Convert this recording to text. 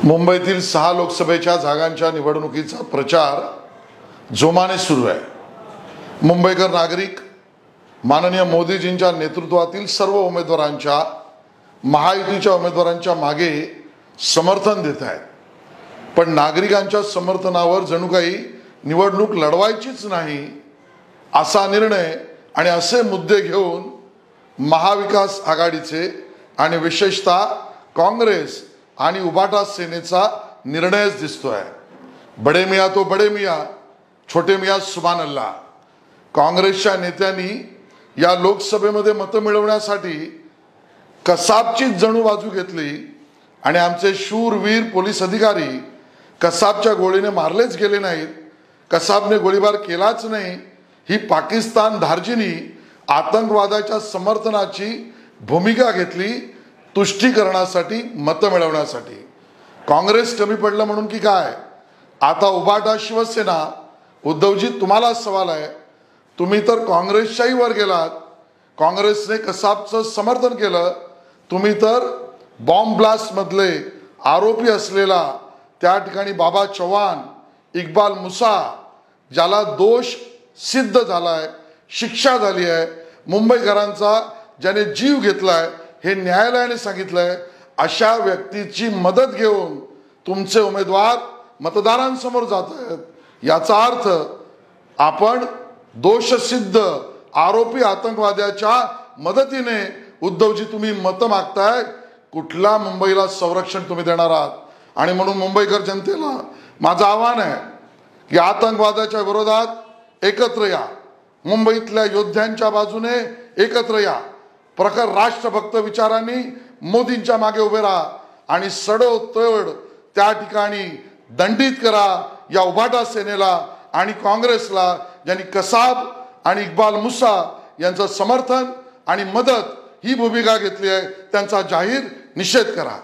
मुंबईतील 6 लोकसभेच्या जागांच्या निवडणुकीचा प्रचार जोमाने सुरू आहे। मुंबईकर नागरिक माननीय मोदीजींच्या नेतृत्वातील सर्व उमेदवारांच्या महायुतीच्या उमेदवारांच्या मागे समर्थन देत आहेत। पण नागरिकांच्या समर्थनावर जणू काही निवडणूक लढवायचीच नाही असा निर्णय आणि असे मुद्दे घेऊन महाविकास आघाडीचे आणि विशेषतः काँग्रेस आणि उबाटा सेनेचा निर्णयच दिसतोय। बडे मियाँ तो बडे मियाँ, छोटे मियाँ सुभान अल्लाह। काँग्रेसच्या नेत्यांनी या लोकसभेमध्ये मतं मिळवण्यासाठी कसाबची जणू बाजू घेतली आणि आमचे शूरवीर पोलीस अधिकारी कसाबच्या गोळीने मारलेच गेले नाहीत, कसाबने गोळीबार केलाच नाही, ही पाकिस्तान धार्जिनी आतंकवादाच्या समर्थनाची भूमिका घेतली तुष्टीकरणासाठी, मतं मिळवण्यासाठी। काँग्रेस कमी पडलं म्हणून की काय? आता उबाटा शिवसेना, उद्धवजी तुम्हाला सवाल आहे, तुम्ही तर काँग्रेसच्याही वर गेलात, काँग्रेसने कसाबचं समर्थन केलं, तुम्ही तर बॉम्ब ब्लास्ट मधले आरोपी असलेला त्या ठिकाणी बाबा चव्हाण, इक्बाल मुसा, ज्याला दोष सिद्ध झालाय, शिक्षा झाली आहे, मुंबईकरांचा ज्याने जीव घेतलाय हे न्यायालयाने सांगितलंय, अशा व्यक्तीची मदत घेऊन तुमचे उमेदवार मतदारांसमोर जात आहेत। याचा अर्थ आपण दोषसिद्ध आरोपी आतंकवाद्याच्या मदतीने उद्धवजी तुम्ही मतं मागताय, कुठल्या मुंबईला संरक्षण तुम्ही देणार आहात? आणि म्हणून मुंबईकर जनतेला माझं आव्हान आहे की आतंकवादाच्या विरोधात एकत्र या, मुंबईतल्या योद्ध्यांच्या बाजूने एकत्र या, प्रखर राष्ट्रभक्त विचारांनी मोदींच्या मागे उभे राहा आणि सडोतड त्या ठिकाणी दंडित करा या उबाटा सेनेला आणि काँग्रेसला, ज्यांनी कसाब आणि इक्बाल मुसा यांचं समर्थन आणि मदत ही भूमिका घेतली आहे, त्यांचा जाहीर निषेध करा।